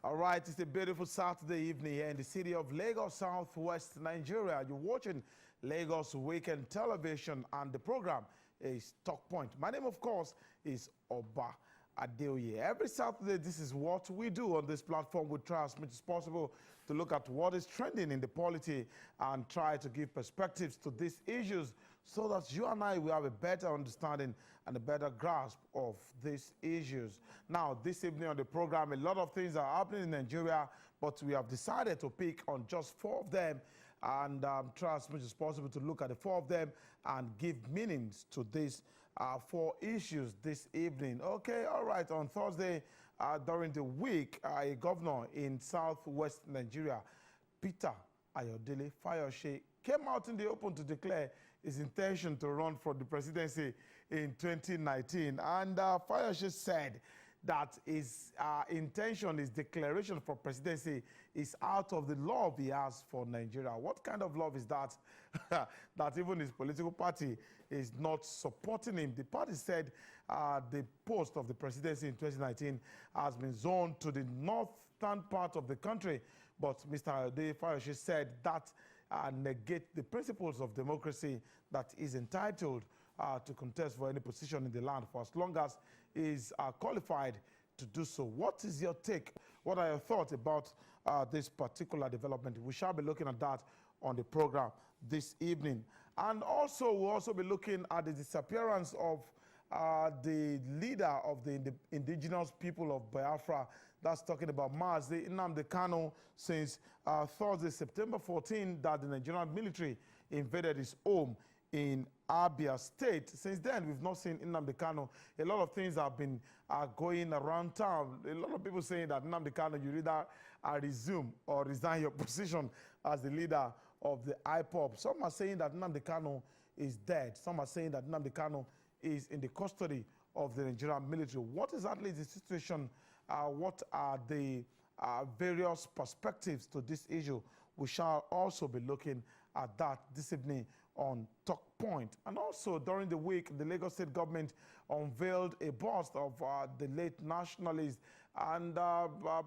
All right, it's a beautiful Saturday evening here in the city of Lagos, Southwest Nigeria. You're watching Lagos Weekend Television, and the program is Talkpoint. My name, of course, is Adeoye. Every Saturday, this is what we do on this platform. We try as much as possible to look at what is trending in the polity and try to give perspectives to these issues so that you and I will have a better understanding and a better grasp of these issues. Now, this evening on the program, a lot of things are happening in Nigeria, but we have decided to pick on just 4 of them and try as much as possible to look at the 4 of them and give meanings to these 4 issues this evening. Okay, all right. On Thursday, during the week, a governor in southwest Nigeria, Peter Ayodele Fayose, came out in the open to declare his intention to run for the presidency in 2019. And Fayose said that his intention, his declaration for presidency is out of the love he has for Nigeria. What kind of love is that? That even his political party is not supporting him. The party said the post of the presidency in 2019 has been zoned to the northern part of the country. But Mr. Ayodele Fayose said that negate the principles of democracy, that is entitled to contest for any position in the land for as long as is qualified to do so. What is your take? What are your thoughts about this particular development? We shall be looking at that on the program this evening. And also, we'll also be looking at the disappearance of the leader of the indigenous people of Biafra. That's talking about Nnamdi Kanu, since Thursday, September 14, that the Nigerian military invaded his home in Abia State. Since then, we've not seen Nnamdi Kanu. A lot of things have been going around town. A lot of people saying that Nnamdi Kanu, you either resume or resign your position as the leader of the IPOB. Some are saying that Nnamdi Kanu is dead. Some are saying that Nnamdi Kanu is in the custody of the Nigerian military. What exactly is the situation? What are the various perspectives to this issue? We shall also be looking at that this evening on Talkpoint. And also during the week, the Lagos State government unveiled a bust of the late nationalist and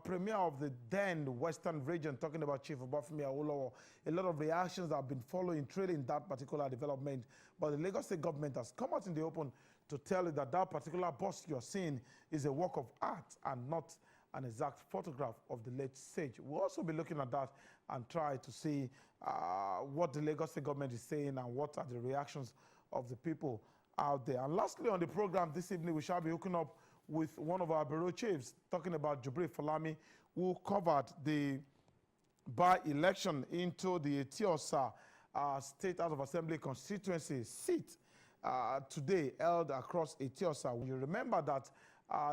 premier of the then Western region, talking about Chief Obafemi Awolowo. A lot of reactions have been following, trailing that particular development. But the Lagos State government has come out in the open to tell you that that particular bust you're seeing is a work of art and not an exact photograph of the late sage. We'll also be looking at that and try to see what the Lagos State government is saying and what are the reactions of the people out there. And lastly, on the program this evening, we shall be hooking up with one of our bureau chiefs, talking about Jubril Falami, who covered the by-election into the Eti-Osa State House of Assembly constituency seat today held across Eti-Osa. You remember that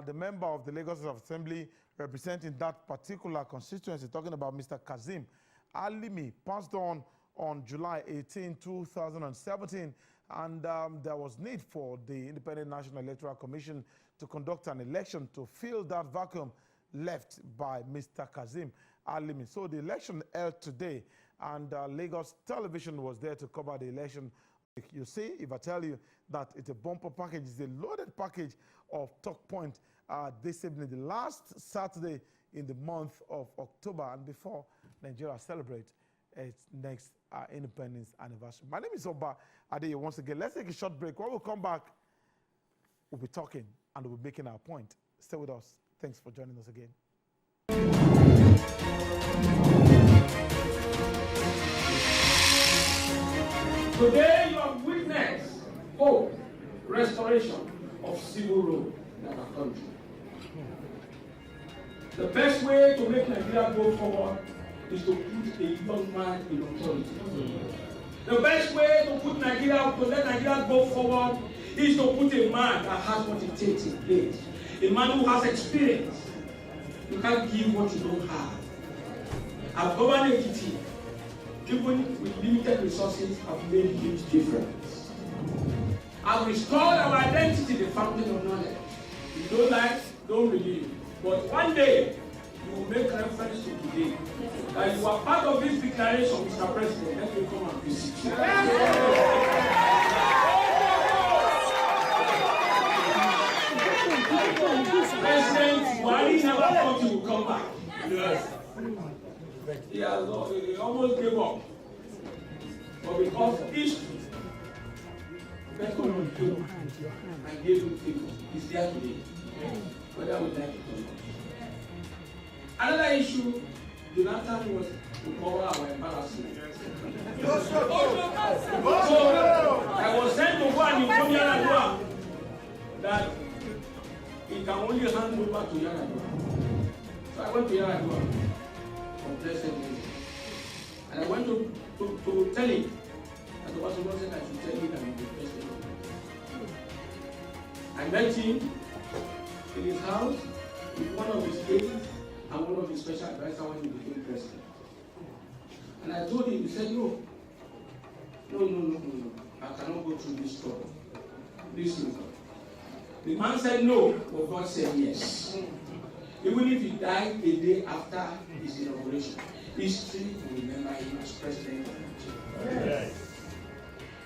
the member of the Lagos House of Assembly representing that particular constituency, talking about Mr. Kazim Alimi, passed on July 18, 2017, and there was need for the Independent National Electoral Commission to conduct an election to fill that vacuum left by Mr. Kazim Alimi. So the election held today, and Lagos Television was there to cover the election. You see, if I tell you that it's a bumper package, it's a loaded package of Talkpoint this evening, the last Saturday in the month of October, and before Nigeria celebrates its next independence anniversary. My name is Adeoye once again. Let's take a short break. When we come back, we'll be talking and we'll be making our point. Stay with us. Thanks for joining us again. Today you have witnessed hope, restoration of civil rule in our country. The best way to make Nigeria go forward is to put a young man in authority. The best way to put Nigeria, to let Nigeria go forward, is to put a man that has what it takes in place. A man who has experience. You can't give what you don't have. I've governed Ekiti, even with limited resources, have made a huge difference. I've restored our identity, the fountain of knowledge. If you don't like, don't believe. But one day, you will make reference to today. That you are part of this declaration, Mr. President. Let me come and visit you. President Buhari never thought he would come back. he almost gave up. But because history went on the table and gave him people, he's there today, whether we like it or not. Another issue, Jonathan was to cover our embarrassment. So I was sent to go and inform Yar'Adua that he can only hand over to Yar'Adua. So I went to Yar'Adua for president, and I went to tell him that the Washington said I should tell him that he will be president. I met him in his house with one of his aides and one of his special advisors when he became president. And I told him, he said, no, I cannot go through this trouble. This reason. The man said no, but God said yes. Even if he died a day after his inauguration, history will remember him as president of Nigeria. Yes.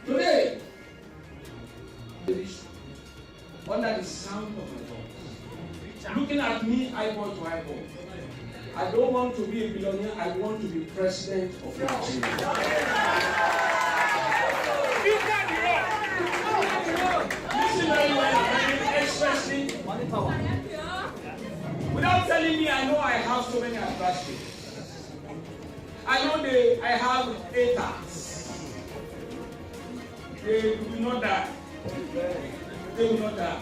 Today, under the sound of my voice, looking at me eyeball to eyeball, I don't want to be a billionaire, I want to be president of Nigeria. Listen very well, expressly. Without telling me, I know I have so many adversaries. I know I have haters. They will not die. They will not die.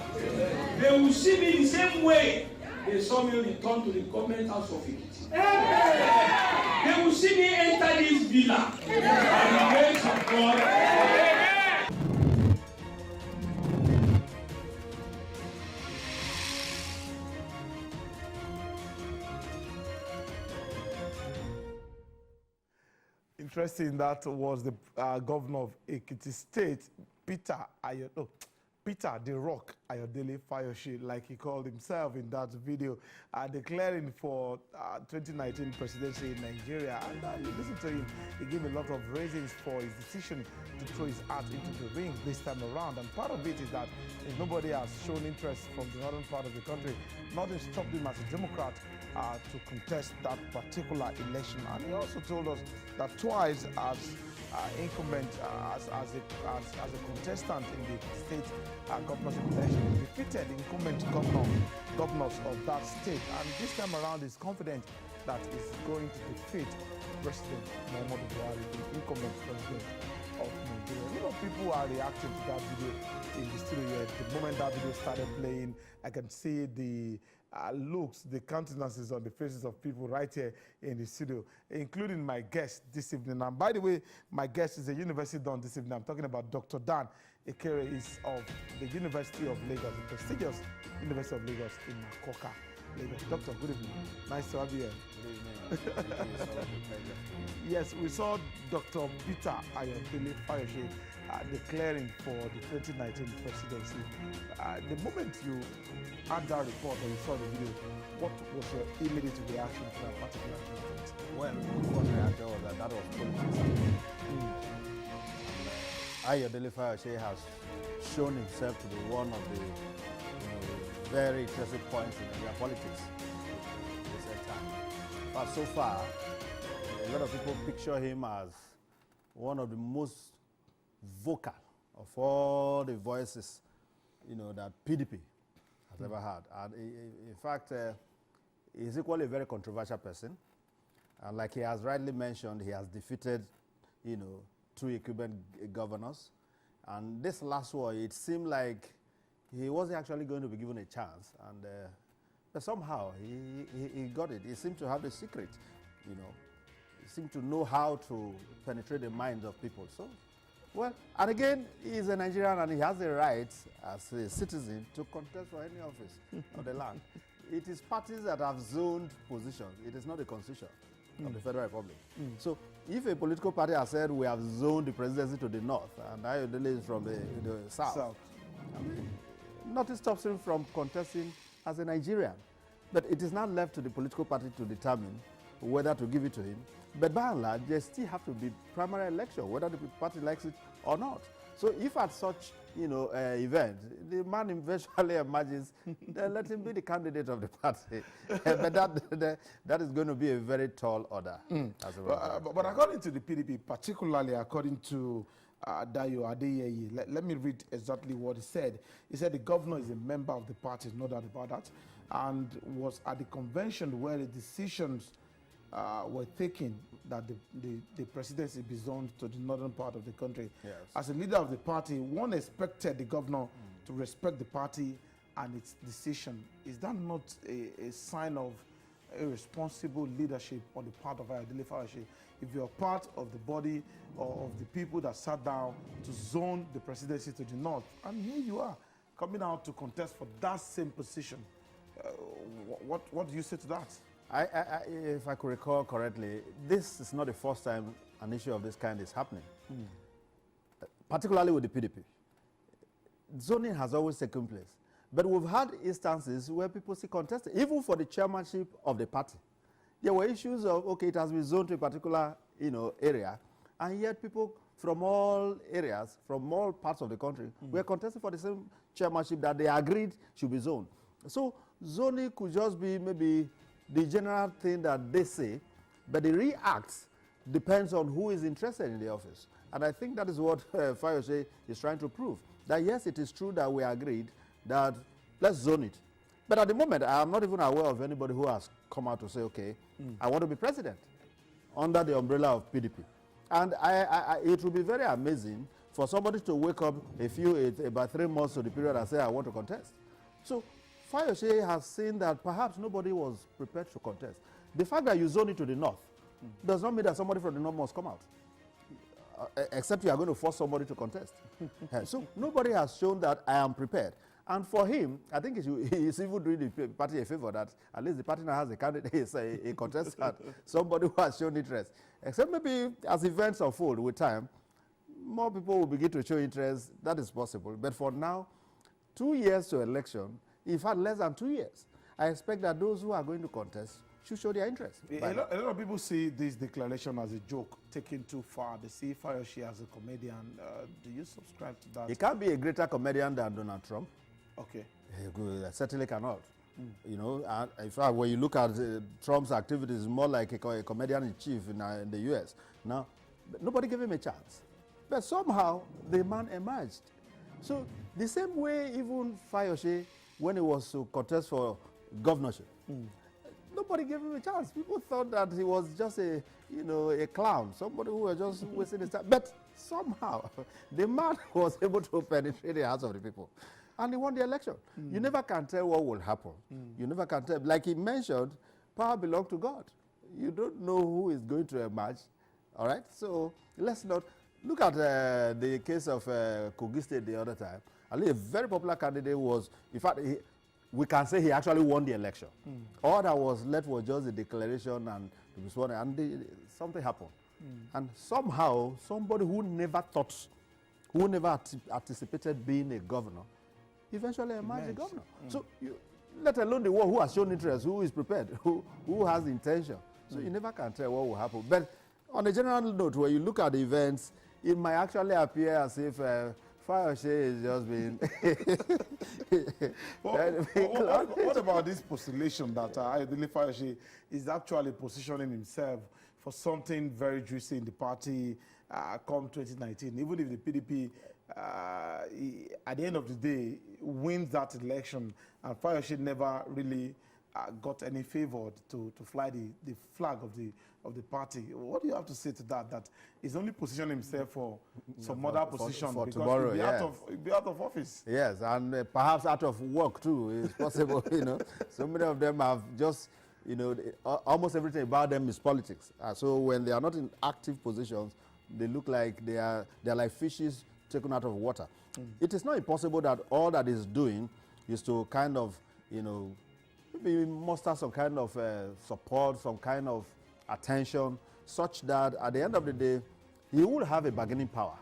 They will see me the same way they saw me return to the government house of Ekiti. They will see me enter this villa and the grace of God. Interesting, that was the governor of Ekiti State, Peter the Rock Ayodele Fayose, like he called himself in that video, declaring for 2019 presidency in Nigeria. And you listen to him, he gave a lot of reasons for his decision to throw his hat into the ring this time around. And part of it is that if nobody has shown interest from the northern part of the country, nothing stopped him as a Democrat to contest that particular election. And he also told us that twice as incumbent, as a contestant in the state governorship election, he defeated the incumbent governors of that state. And this time around, he's confident that he's going to defeat President Muhammadu Buhari, the incumbent president of Nigeria. A lot of people are reacting to that video in the studio here. The moment that video started playing, I can see the looks, the countenances on the faces of people right here in the studio, including my guest this evening. And by the way, my guest is a university don this evening. I'm talking about Dr. Dan Ekere. Is of the University of Lagos, the prestigious University of Lagos in Makoka, Lagos. Doctor, good evening. Nice to have you here. Good evening. Yes, we saw Dr. Peter Ayodele Fayose declaring for the 2019 presidency. The moment you had that report or you saw the video, what was your immediate reaction to that particular event? Well, the first reaction was that was politics. Ayodele Fayose has shown himself to be one of the very interesting points in Nigerian politics in recent time. But so far, a lot of people picture him as one of the most vocal of all the voices, that PDP has ever had. And in fact, he's equally a very controversial person. And like he has rightly mentioned, he has defeated, 2 incumbent governors. And this last one, it seemed like he wasn't actually going to be given a chance. And but somehow he got it. He seemed to have the secret, He seemed to know how to penetrate the minds of people. So, well, and again, he's a Nigerian and he has the right as a citizen to contest for any office of the land. It is parties that have zoned positions. It is not the constitution of the Federal Republic. So if a political party has said we have zoned the presidency to the north and Ayodele is from the south, I mean, nothing stops him from contesting as a Nigerian. But it is not left to the political party to determine whether to give it to him. But by and large, there still have to be primary election, whether the party likes it or not. So if at such, event, the man eventually emerges, then let him be the candidate of the party. But that is going to be a very tall order. But according to the PDP, particularly according to Adeoye, let me read exactly what he said. He said the governor is a member of the party, no doubt about that, and was at the convention where the decisions were taken that the presidency be zoned to the northern part of the country. Yes. As a leader of the party, one expected the governor to respect the party and its decision. Is that not a sign of irresponsible leadership on the part of Ayodele Fayose? If you're part of the body or of the people that sat down to zone the presidency to the north, and here you are coming out to contest for that same position, what do you say to that? If I could recall correctly, this is not the first time an issue of this kind is happening, particularly with the PDP. Zoning has always taken place. But we've had instances where people see contested, even for the chairmanship of the party. There were issues of, okay, it has been zoned to a particular area, and yet people from all areas, from all parts of the country, were contesting for the same chairmanship that they agreed should be zoned. So zoning could just be maybe the general thing that they say, but the real acts depends on who is interested in the office. And I think that is what Fayose is trying to prove. That yes, it is true that we agreed that let's zone it. But at the moment, I am not even aware of anybody who has come out to say, okay, I want to be president under the umbrella of PDP. And it will be very amazing for somebody to wake up about 3 months to the period and say, I want to contest. So Fayose has seen that perhaps nobody was prepared to contest. The fact that you zone it to the north does not mean that somebody from the north must come out, except you are going to force somebody to contest. So nobody has shown that I am prepared. And for him, I think he is even doing the party a favor that at least the party now has a candidate, a contestant, somebody who has shown interest. Except maybe as events unfold with time, more people will begin to show interest. That is possible. But for now, 2 years to election, in fact, less than 2 years, I expect that those who are going to contest should show their interest. A lot of people see this declaration as a joke, taken too far. They see Fayose as a comedian. Do you subscribe to that? He can't be a greater comedian than Donald Trump. Okay. He certainly cannot. And in fact, when you look at Trump's activities, more like a comedian in chief in the U.S. Now, nobody gave him a chance. But somehow, the man emerged. So, the same way even Fayose, when he was to contest for governorship, nobody gave him a chance. People thought that he was just a clown, somebody who was just wasting his time. But somehow, the man was able to penetrate the hearts of the people. And he won the election. You never can tell what will happen. You never can tell. Like he mentioned, power belongs to God. You don't know who is going to emerge. All right? So let's not look at the case of Kogi State the other time. I think a very popular candidate was, in fact, we can say he actually won the election. All that was left was just a declaration and to be sworn, and something happened. And somehow, somebody who never thought, who never anticipated being a governor, eventually emerged a governor. So, let alone the one who has shown interest, who is prepared, who has intention. So you never can tell what will happen. But on a general note, when you look at the events, it might actually appear as if Fayose is just being... What about this postulation that Ayodele Fayose is actually positioning himself for something very juicy in the party come 2019, even if the PDP at the end of the day wins that election, and Fayose never really got any favor to fly the flag of the party. What do you have to say to that? That he's only positioning himself for some other position for because tomorrow, he'll be out of office. Yes, and perhaps out of work too is possible. So many of them have just almost everything about them is politics. So when they are not in active positions, they look like they're like fishes taken out of water. It is not impossible that all that is doing is to kind of, maybe muster some kind of support, some kind of attention, such that at the end of the day, he will have a bargaining power.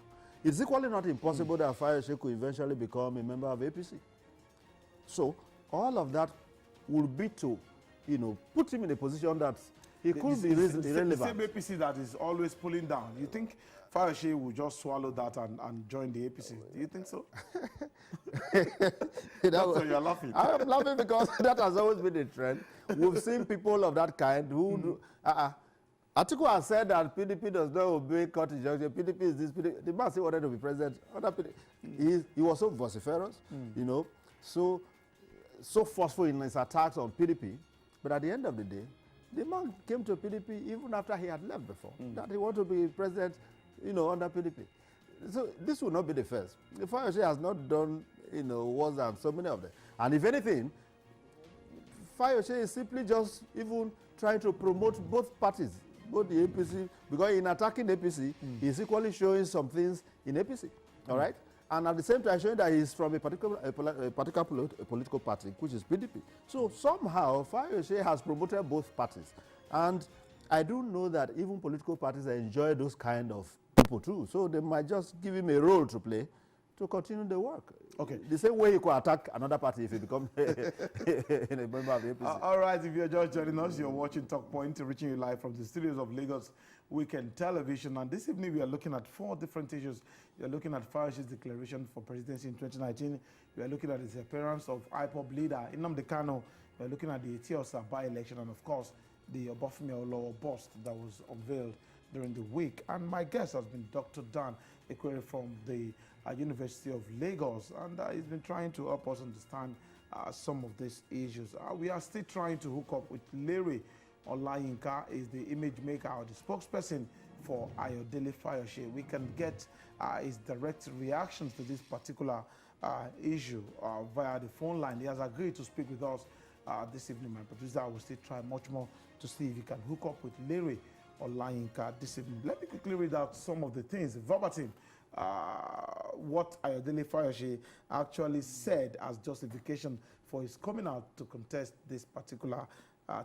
It's equally not impossible that Fayose could eventually become a member of APC. So all of that will be to, put him in a position that he could be irrelevant. The same APC that is always pulling down. You think Fayose will just swallow that and join the APC? Do you think so? So you're laughing. I'm laughing because that has always been a trend. We've seen people of that kind who Atiku has said that PDP does not obey court injunction. PDP is this. PDP. The man still wanted to be president. He was so vociferous, you know, so forceful in his attacks on PDP. But at the end of the day, the man came to PDP even after he had left before. That he wanted to be president, you know, under PDP. So this will not be the first. The Fayose has not done, you know, worse than so many of them. And if anything, Fayose is simply just even trying to promote both parties, both the APC, because in attacking APC, he's equally showing some things in APC, all right? And at the same time showing that he's from a particular political party, which is PDP. So somehow, Fayose has promoted both parties. And I do know that even political parties enjoy those kind of people too. So they might just give him a role to play to continue the work. Okay. The same way you could attack another party if you become a member of the APC. All right, if you're just joining us, you're watching Talkpoint, reaching you live from the studios of Lagos Weekend Television. And this evening, we are looking at 4 different issues. We are looking at Fayose's declaration for presidency in 2019. We are looking at his appearance of IPOB leader Nnamdi Kanu. We are looking at the Eti-Osa by-election and, of course, the Obafemi Awolowo bust that was unveiled during the week. And my guest has been Dr. Dan Ekere from the University of Lagos, and he's been trying to help us understand some of these issues. We are still trying to hook up with Larry Olayinka, is the image maker or the spokesperson for Ayodele Fayose. We can get his direct reactions to this particular issue via the phone line. He has agreed to speak with us this evening. My producer will still try much more to see if he can hook up with Larry Olayinka this evening. Let me quickly read out some of the things verbatim. What Ayodele Fayose actually said as justification for his coming out to contest this particular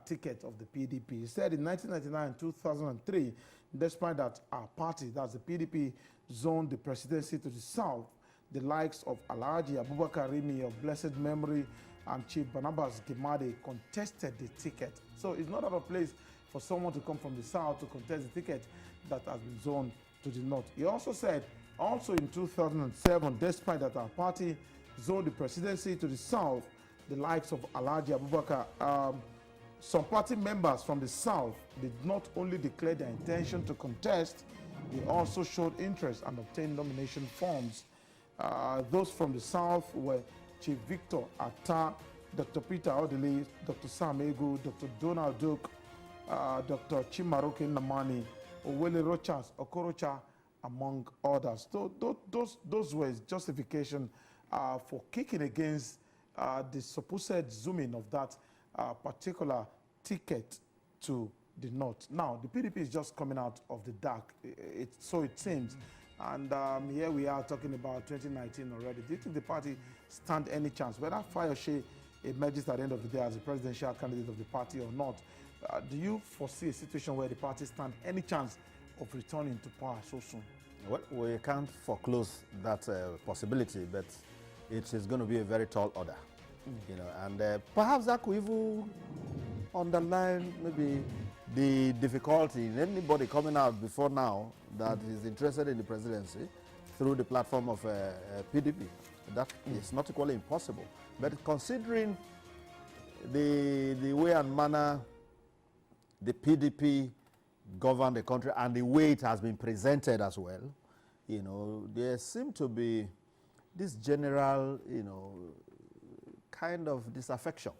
ticket of the PDP. He said in 1999 and 2003, despite that our party, that's the PDP, zoned the presidency to the south, the likes of Alhaji Abubakar Rimi of blessed memory and Chief Barnabas Gimade contested the ticket. So it's not out of place for someone to come from the south to contest the ticket that has been zoned to the north. He also said, also in 2007, despite that our party zoned the presidency to the south, the likes of Alhaji Abubakar, some party members from the south did not only declare their intention to contest, they also showed interest and obtained nomination forms. Those from the south were Chief Victor Atta, Dr. Peter Ayodele, Dr. Sam Egu, Dr. Donald Duke, Dr. Chimaroke Nnamani, Owele Rochas, Okorocha, among others. Those were his justification for kicking against the supposed zooming of that particular ticket to the north. Now, the PDP is just coming out of the dark, so it seems. And here we are talking about 2019 already. Do you think the party stand any chance? Whether Fayose emerges at the end of the day as a presidential candidate of the party or not, do you foresee a situation where the party stand any chance of returning to power so soon? Well, we can't foreclose that possibility, but it is going to be a very tall order, you know, and perhaps that could even underline maybe the difficulty in anybody coming out before now that is interested in the presidency through the platform of PDP. That is not equally impossible. But considering the way and manner the PDP govern the country and the way it has been presented as well, you know, there seem to be this general, you know, kind of disaffection,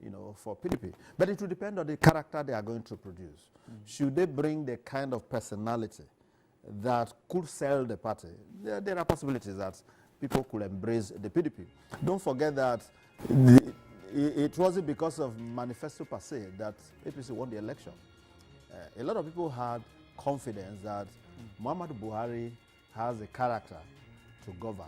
you know, for PDP. But it will depend on the character they are going to produce. Should they bring the kind of personality that could sell the party, there are possibilities that people could embrace the PDP. Don't forget that it wasn't because of manifesto per se that APC won the election. A lot of people had confidence that Muhammadu Buhari has a character to govern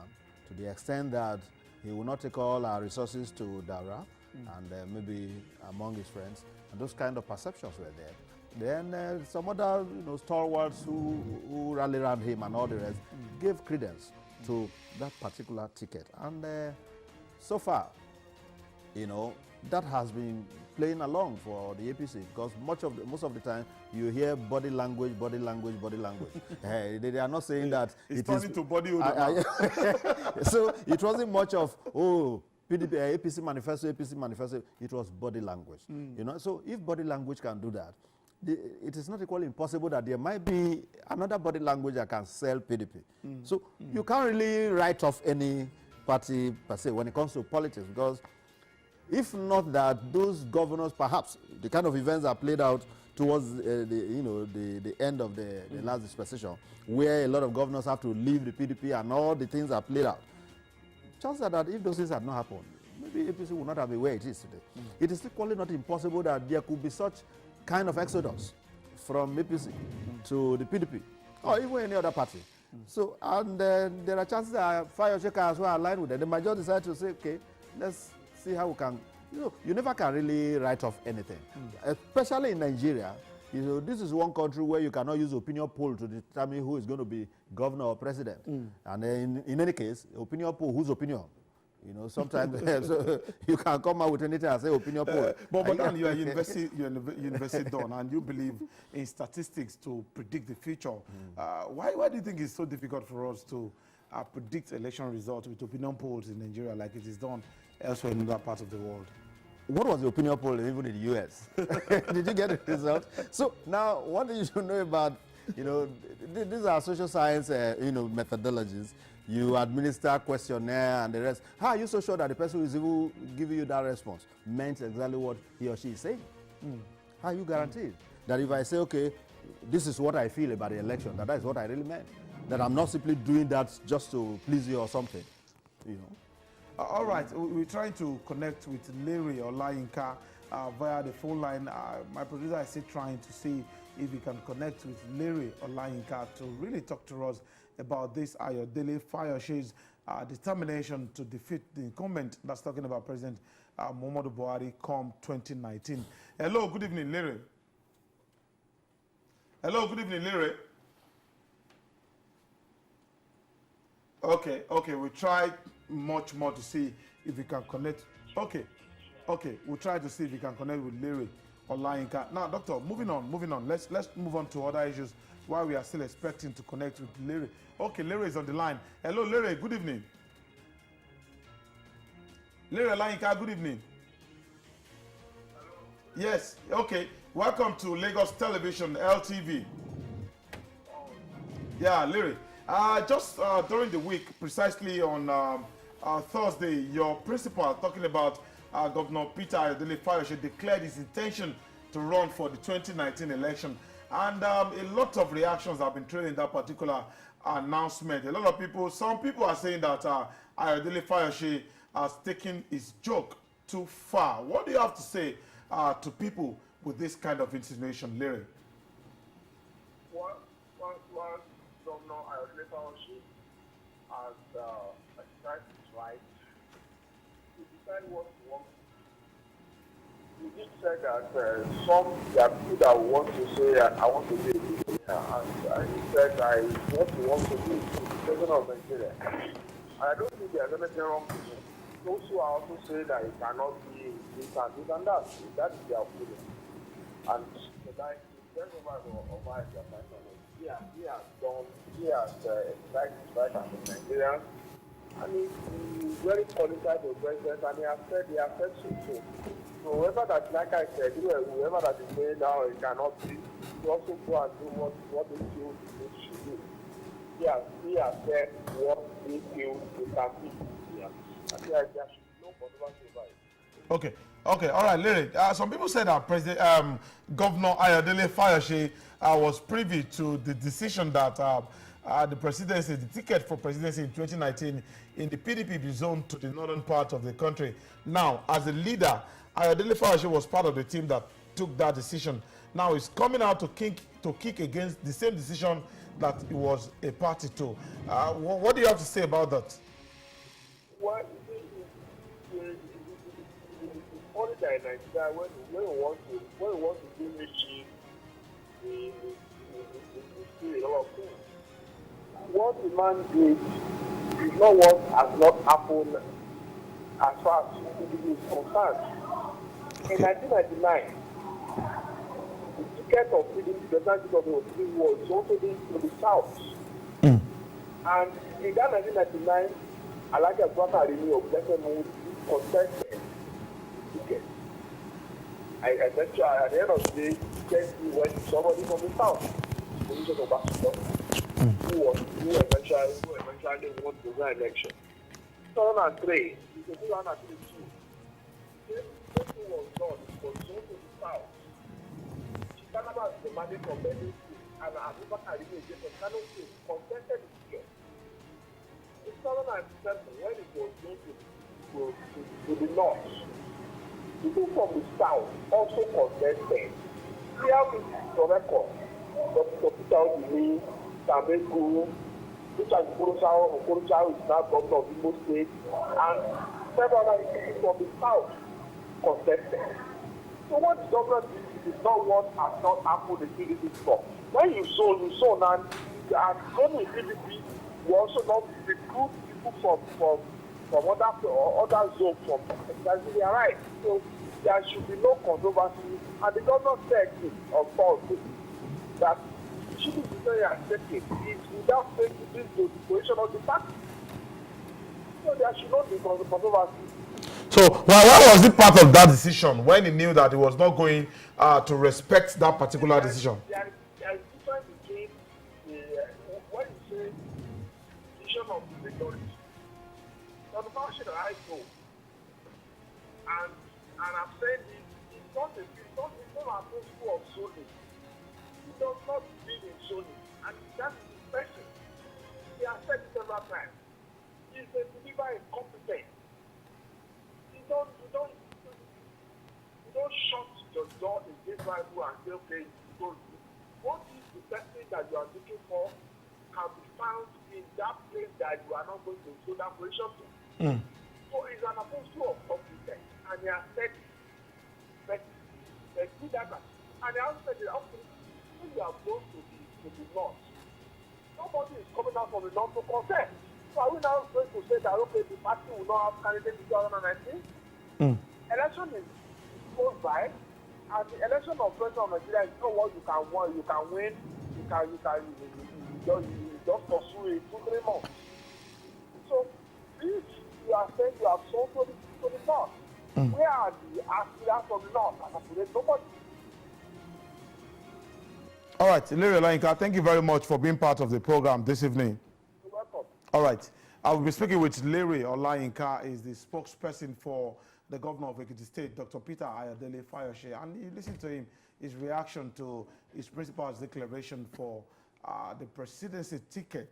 to the extent that he will not take all our resources to Dara and maybe among his friends, and those kind of perceptions were there. Then some other, you know, stalwarts who rallied around him and all the rest gave credence to that particular ticket. And so far, you know, that has been playing along for the APC, because most of the time you hear body language, body language, body language. They are not saying that it's turning to body odor. So it wasn't much of PDP, APC manifesto. It was body language. You know, so if body language can do that, it is not equally impossible that there might be another body language that can sell PDP. So you can't really write off any party per se when it comes to politics, because if not that, those governors, perhaps the kind of events that played out towards the end of the last dispensation, where a lot of governors have to leave the PDP and all the things that played out, chances are that if those things had not happened, maybe APC would not have been where it is today. It is equally not impossible that there could be such kind of exodus from APC to the PDP or even any other party. So, and there are chances that Fayose can as well align with them. They might just decide to say, okay, let's see how we can. You know, you never can really write off anything, especially in Nigeria. You know, this is one country where you cannot use opinion poll to determine who is going to be governor or president. And then in any case, opinion poll, whose opinion? You know, sometimes so you can come out with anything and say opinion poll. But Dan, you are university done, and you believe in statistics to predict the future. Why do you think it's so difficult for us to predict election results with opinion polls in Nigeria like it is done elsewhere in other parts of the world? What was the opinion poll even in the US? Did you get the result? So now, one thing you should know about, you know, these are social science, methodologies. You administer questionnaire and the rest. How are you so sure that the person who is even giving you that response meant exactly what he or she is saying? How are you guaranteed that if I say, okay, this is what I feel about the election, that is what I really meant? That I'm not simply doing that just to please you or something, you know? All right, we're trying to connect with Larry Olayinka via the phone line. My producer is still trying to see if we can connect with Larry Olayinka to really talk to us about this Ayodele Fayose's determination to defeat the incumbent that's talking about President Muhammadu Buhari come 2019. Hello, good evening, Larry. Hello, good evening, Larry. Okay, we'll try much more to see if we can connect. Okay, we'll try to see if we can connect with Larry Olayinka. Now, Doctor, moving on. Let's move on to other issues while we are still expecting to connect with Larry. Okay, Larry is on the line. Hello, Larry, good evening. Larry Olayinka, good evening. Hello. Yes, okay. Welcome to Lagos Television, LTV. Yeah, Larry. Just during the week, precisely on Thursday, your principal, talking about Governor Peter Ayodele Fayose, declared his intention to run for the 2019 election. And a lot of reactions have been trailing that particular announcement. A lot of people, some people are saying that Ayodele Fayose has taken his joke too far. What do you have to say to people with this kind of insinuation, Larry? Well, Governor Ayodele Fayose has exercised his right to decide what he wants. He did say that there are people that want to say, I want to be a billionaire, and he said, what he wants to be is the president of Nigeria. And I don't think there's anything wrong with him. Those who are also saying that he cannot be this and that. That is their opinion. And like the president of he has exercised his right as a Nigerian, and he's very qualified for president, and he has said so too. So whoever that, like I said, whoever that is saying now he cannot be, he also go and do what he feels he should do. He has said what he feels he can be. Yeah. I think there should be no controversy about it. Okay, all right, Larry. Some people said that Governor Ayodele Fayose was privy to the decision that the presidency, the ticket for presidency in 2019 in the PDP be zoned to the northern part of the country. Now, as a leader, Ayodele Fayose was part of the team that took that decision. Now he's coming out to kick against the same decision that he was a party to. What do you have to say about that? Well, it's only that in Nigeria, when we want to do mischief, we see a lot of things. What the man did is not what has not happened as far as PDP is concerned. In 1999, the ticket of PDP, the president of the PDP was also to the south. And in that 1999, Alhaji Abubakar Arimi of Blessed contested the ticket. Eventually, at the end of the day, he went to somebody from the south, position of Basel, who eventually won the election. 2003, 2002, this was done for zone to the south. Chikanaba is the mandate from Benin State, and Abubakar Arimi from Kano State contested the ticket. In 2007, when it was going to the north, people from the south also contested. We have the record. Dr. Peter Odili, Samegu, Richard Okorocha is now governor of Imo State, and several other people from the south contested. So what the government did not want has not happened in PDP before. When you saw now, and only PDP, we also not recruit people from other zones from exactly right. So there should be no controversy, and the government said of course that it shouldn't be very accepted without taking this to the position of the party. So there should not be controversy. So why was it part of that decision when he knew that he was not going to respect that particular decision? There is difference between when you say decision of the majority. So the function of IPOB, and I've said it's not a principle of zoning. It does not believe in zoning, and that's the person. He has said it several times. He's a believer in competence. You don't shut your door against Bible and say, okay, what is the person that you are looking for can be found in that place that you are not going to show that position to. So it's an apostle of competence, and he has said it. But do that, and he also said it. When you are going to the north, nobody is coming out from the north to contest. So are we now going to say that okay, the party will not have candidates in 2019? Election is close by, and the election of president of Nigeria is not what you can win. You just pursue it 2-3 months. So if you are saying you have sold to the north, where are the aspirants from the north? Nobody. All right, Larry Olayinka, thank you very much for being part of the program this evening. You're welcome. All right, I will be speaking with Larry Olayinka, is the spokesperson for the governor of Ekiti State, Dr. Peter Ayodele Fayose, and you listen to him, his reaction to his principal's declaration for the presidency ticket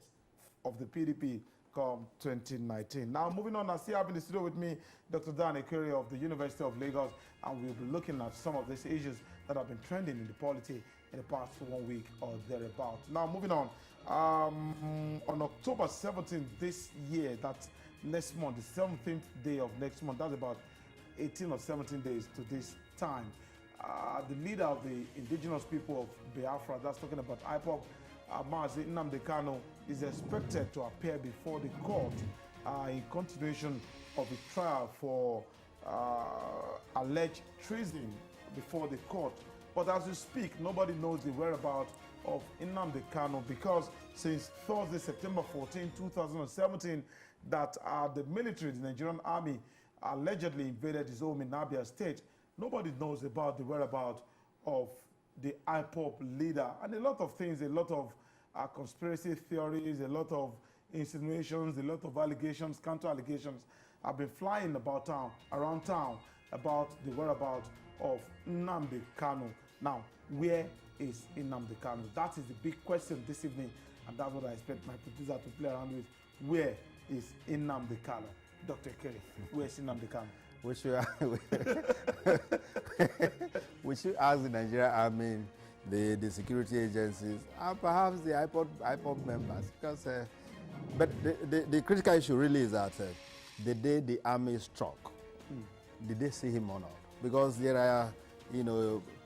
of the PDP come 2019. Now, moving on, I still have in the studio with me Dr. Ekere of the University of Lagos, and we'll be looking at some of these issues that have been trending in the polity in the past 1 week or thereabout. Now, moving on October 17th this year, that's next month, the 17th day of next month, that's about 18 or 17 days to this time, the leader of the indigenous people of Biafra, that's talking about IPOB, Nnamdi Kanu, is expected to appear before the court in continuation of the trial for alleged treason before the court. But as we speak, nobody knows the whereabouts of Nnamdi Kanu, because since Thursday, September 14, 2017, that the military, the Nigerian army, allegedly invaded his home in Abia State, nobody knows about the whereabouts of the IPOB leader. And a lot of things, a lot of conspiracy theories, a lot of insinuations, a lot of allegations, counter-allegations have been flying about town, around town, about the whereabouts of Nnamdi Kanu. Now, where is Nnamdi Kanu? That is the big question this evening, and that's what I expect my producer to play around with. Where is Nnamdi Kanu? Dr. Ekere, where is Nnamdi Kanu? We should ask the Nigerian army, the security agencies, and perhaps the IPOB members, because but the critical issue really is that the day the army struck, did they see him or not? Because there are,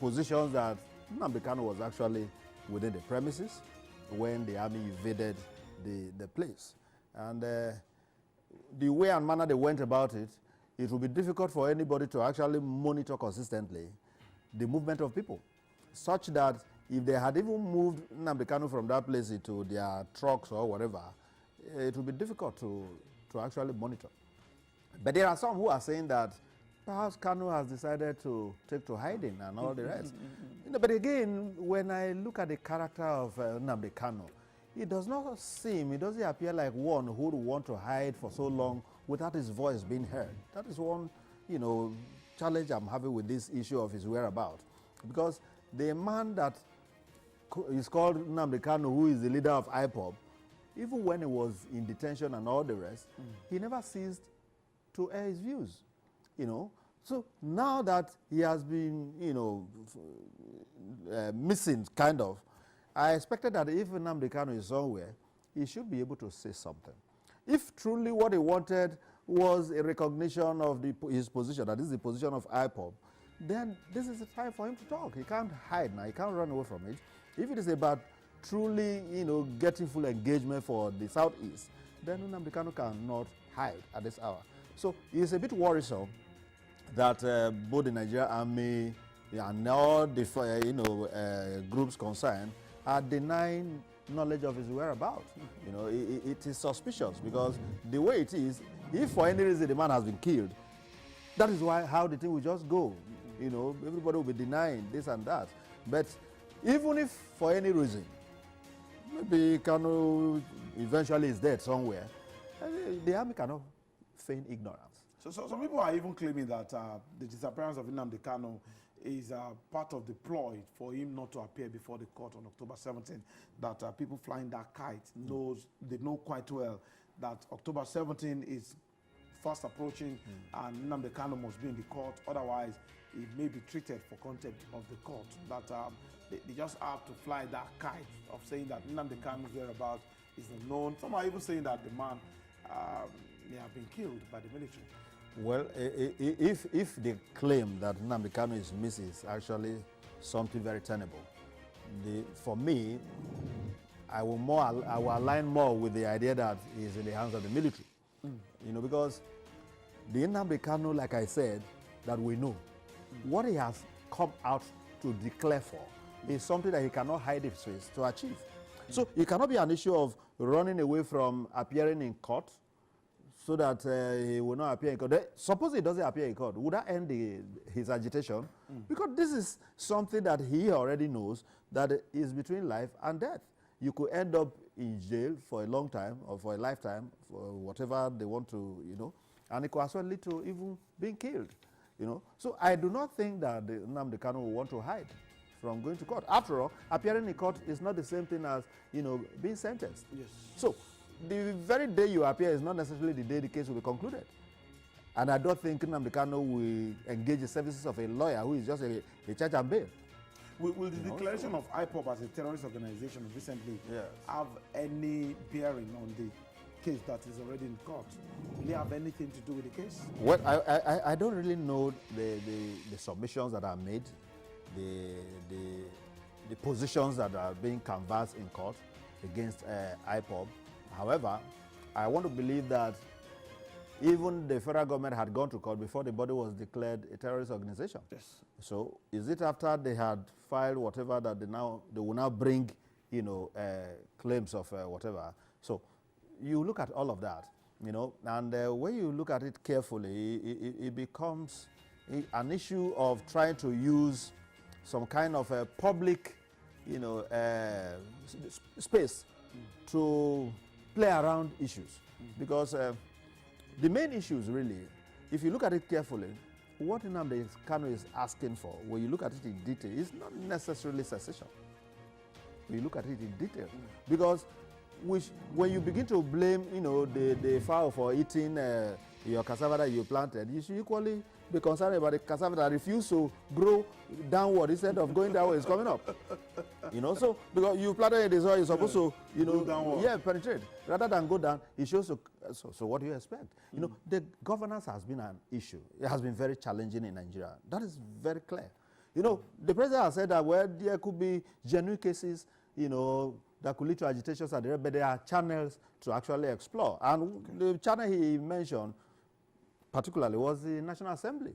positions that Nnamdi Kanu was actually within the premises when the army invaded the place. And the way and manner they went about it, it will be difficult for anybody to actually monitor consistently the movement of people, such that if they had even moved Nnamdi Kanu from that place into their trucks or whatever, it would be difficult to actually monitor. But there are some who are saying that perhaps Kanu has decided to take to hiding and all the rest. But again, when I look at the character of Nnamdi Kanu, it doesn't appear like one who would want to hide for so long without his voice being heard. That is one, challenge I'm having with this issue of his whereabouts. Because the man that is called Nnamdi Kanu, who is the leader of IPOB, even when he was in detention and all the rest, he never ceased to air his views, So now that he has been, missing, kind of, I expected that if Nnamdi Kanu is somewhere, he should be able to say something. If truly what he wanted was a recognition of his position, that is the position of IPOB, then this is the time for him to talk. He can't hide now. He can't run away from it. If it is about truly, getting full engagement for the Southeast, then Nnamdi Kanu cannot hide at this hour. So it's a bit worrisome that both the Nigerian Army and all the groups concerned are denying knowledge of his whereabouts. It is suspicious, because the way it is, if for any reason the man has been killed, that is how the thing will just go. Everybody will be denying this and that. But even if for any reason, maybe Kanu eventually is dead somewhere, the army cannot feign ignorance. So some people are even claiming that the disappearance of Nnamdi Kanu is part of the ploy for him not to appear before the court on October 17th. That people flying that kite they know quite well that October 17th is fast approaching, and Nnamdi Kanu must be in the court. Otherwise, he may be treated for contempt of the court. That they just have to fly that kite of saying that Nnamdi Kanu's whereabouts is unknown. Some are even saying that the man may have been killed by the military. Well, if they claim that Nnamdi Kanu is missing, is actually something very tenable. For me, I will align more with the idea that he is in the hands of the military. Because the Nnamdi Kanu, like I said, that we know, what he has come out to declare for is something that he cannot hide his face to achieve. So it cannot be an issue of running away from appearing in court so that he will not appear in court. Suppose he doesn't appear in court, would that end his agitation? Because this is something that he already knows, that is between life and death. You could end up in jail for a long time or for a lifetime, for whatever they want to, and it could as well lead to even being killed, So I do not think that Nnamdi Kanu will want to hide from going to court. After all, appearing in court is not the same thing as, being sentenced. Yes. So the very day you appear is not necessarily the day the case will be concluded. And I don't think Nnamdi Kanu will engage the services of a lawyer who is just a charge and bail. Will the declaration of IPOB as a terrorist organization recently have any bearing on the case that is already in court? Will it have anything to do with the case? Well, I don't really know the submissions that are made, the positions that are being canvassed in court against IPOB. However, I want to believe that even the federal government had gone to court before the body was declared a terrorist organization. Yes. So is it after they had filed whatever that they will now bring, claims of whatever? So you look at all of that, and when you look at it carefully, it becomes an issue of trying to use some kind of a public, space to play around issues. Because the main issues really, if you look at it carefully, what Nnamdi Kanu is asking for, when you look at it in detail, is not necessarily secession. When you look at it in detail. Because when you begin to blame, the fowl for eating your cassava that you planted, you should equally be concerned about the cassava that refused to grow downward instead of going downward, it's coming up. So because you planted it in the soil, you're supposed to, penetrate. Rather than go down, it shows. So what do you expect? The governance has been an issue. It has been very challenging in Nigeria. That is very clear. The president has said that there could be genuine cases, that could lead to agitations at the end, but there are channels to actually explore. And the channel he mentioned, particularly was the National Assembly.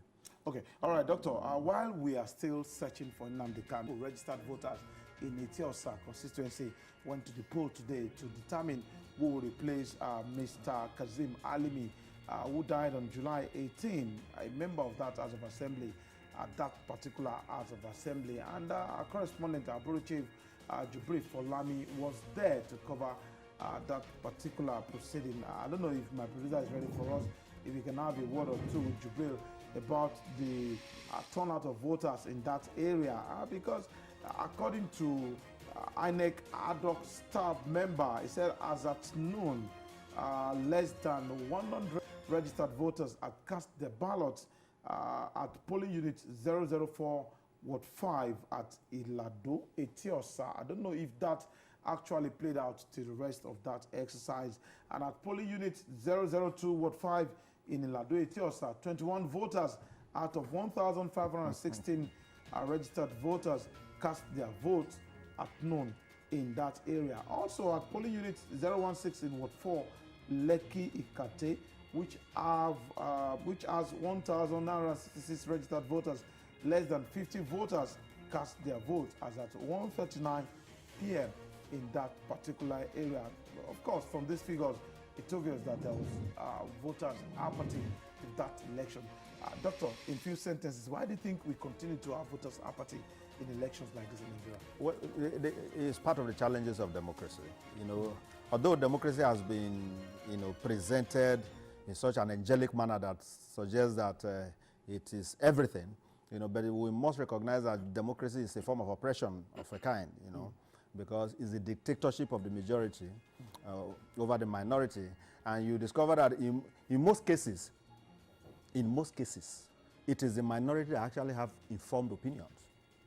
Okay, all right, Doctor. While we are still searching for Nnamdi Kanu, registered voters in Eti-Osa constituency went to the poll today to determine who will replace Mr. Kazim Alimi, who died on July 18, a member of that House of Assembly, that particular House of Assembly. And our correspondent, our Bureau Chief Jubril Folami, was there to cover that particular proceeding. I don't know if my producer is ready for us, if we can have a word or two with Jubril about the turnout of voters in that area, because according to INEC ad hoc staff member, he said as at noon, less than 100 registered voters had cast their ballots at polling unit 004 Ward 5 at Ilado, Eti-Osa. I don't know if that actually played out to the rest of that exercise. And at polling unit 002 Ward 5 in Ilado, Eti-Osa, 21 voters out of 1,516 registered voters cast their votes at noon in that area. Also at polling unit 016 in Ward 4, Lekki Ikate, which has 1,966 registered voters, less than 50 voters cast their votes as at 1:39 p.m. in that particular area. Of course, from these figures, it's obvious that there was voters apathy to that election. Doctor, in few sentences, why do you think we continue to have voters apathy in elections like this in Nigeria? Well, it's part of the challenges of democracy. You know, although democracy has been, presented in such an angelic manner that suggests that it is everything, but we must recognize that democracy is a form of oppression of a kind, because it's the dictatorship of the majority over the minority. And you discover that in most cases, it is the minority that actually have informed opinions,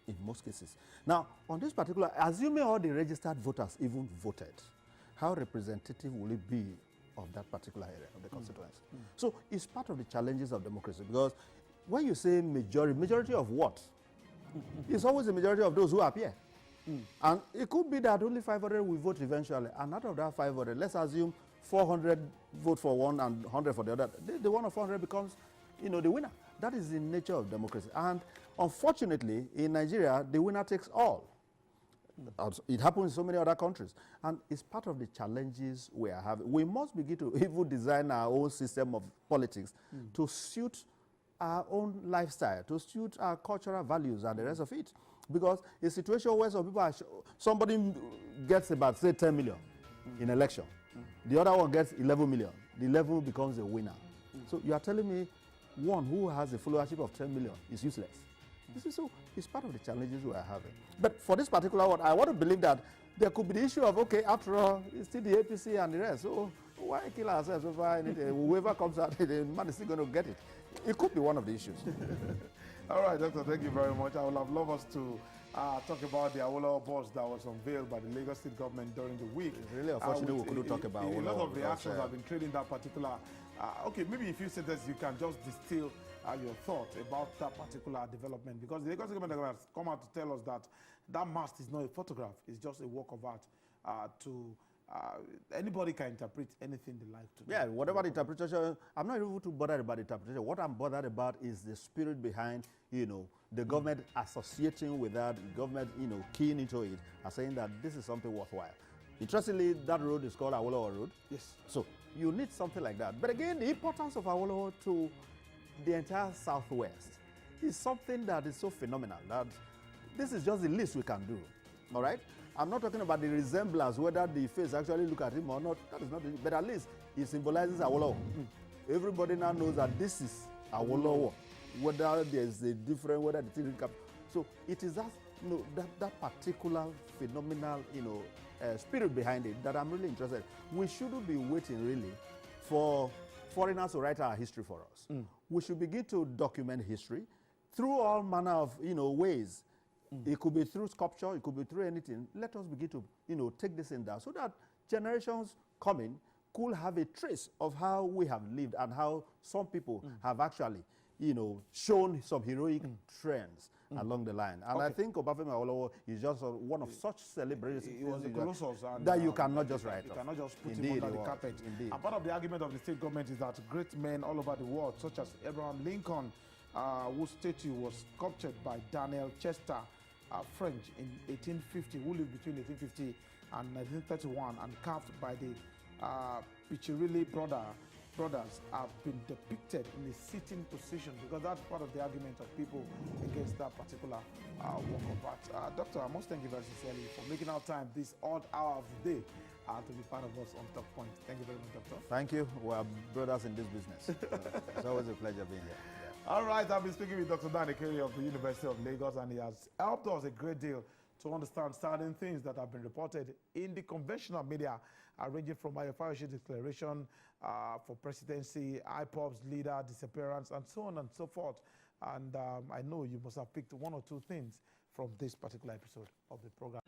in most cases. Now, on this particular, assuming all the registered voters even voted, how representative will it be of that particular area of the constituency? So it's part of the challenges of democracy, because when you say majority of what? It's always the majority of those who appear. And it could be that only 500 will vote eventually, and out of that 500, let's assume 400 vote for one and 100 for the other. The one of 400 becomes, the winner. That is the nature of democracy. And unfortunately, in Nigeria, the winner takes all. It happens in so many other countries. And it's part of the challenges we are having. We must begin to even design our own system of politics to suit our own lifestyle, to suit our cultural values and the rest of it. Because a situation where somebody gets about, say, 10 million in election, the other one gets 11 million, the 11 becomes a winner. So you are telling me one who has a followership of 10 million is useless. So it's part of the challenges we are having. But for this particular one, I want to believe that there could be the issue of, okay, after all, it's still the APC and the rest. So why kill ourselves over anything? Whoever comes out, the man is still going to get it. It could be one of the issues. All right, Doctor, thank you very much. I would have loved us to talk about the Awolowo bus that was unveiled by the Lagos State government during the week. It's really unfortunate we couldn't talk about Awolowo. A lot of reactions have been trading that particular. Okay, maybe in a few sentences you can just distill your thoughts about that particular development, because the Lagos government has come out to tell us that that mast is not a photograph, it's just a work of art. Anybody can interpret anything they like to do. Yeah, whatever the interpretation, I'm not even too bothered about the interpretation. What I'm bothered about is the spirit behind, the government associating with that, the government, keying into it and saying that this is something worthwhile. Interestingly, that road is called Awolowo Road. Yes. So you need something like that. But again, the importance of Awolowo to the entire Southwest is something that is so phenomenal that this is just the least we can do. All right? I'm not talking about the resemblance, whether the face actually look at him or not. That is not it. But at least it symbolizes Awolowo. Everybody now knows that this is Awolowo. Whether there's a different, whether the thing cap. So it is that, that particular phenomenal, spirit behind it that I'm really interested in. We shouldn't be waiting really for foreigners to write our history for us. We should begin to document history through all manner of, ways. It could be through sculpture, it could be through anything. Let us begin to, take this in down so that generations coming could have a trace of how we have lived and how some people have actually, shown some heroic trends along the line. And I think Obafemi Awolowo is just one of such celebrities. He was a colossus. That you cannot just write off. You cannot just put him under the carpet. Indeed. And part of the argument of the state government is that great men all over the world, such as Abraham Lincoln, whose statue was sculptured by Daniel Chester, French, in 1850, who lived between 1850 and 1931, and carved by the Piccirilli brothers, have been depicted in a sitting position, because that's part of the argument of people against that particular work of art. Doctor, I must thank you very sincerely for making our time this odd hour of the day to be part of us on Talkpoint. Thank you very much, Doctor. Thank you. We are brothers in this business. It's always a pleasure being here. Yeah. All right, I've been speaking with Dr. Ekere of the University of Lagos, and he has helped us a great deal to understand certain things that have been reported in the conventional media, ranging from Ayodele Fayose's declaration for presidency, IPOB's leader disappearance, and so on and so forth. And I know you must have picked one or two things from this particular episode of the program.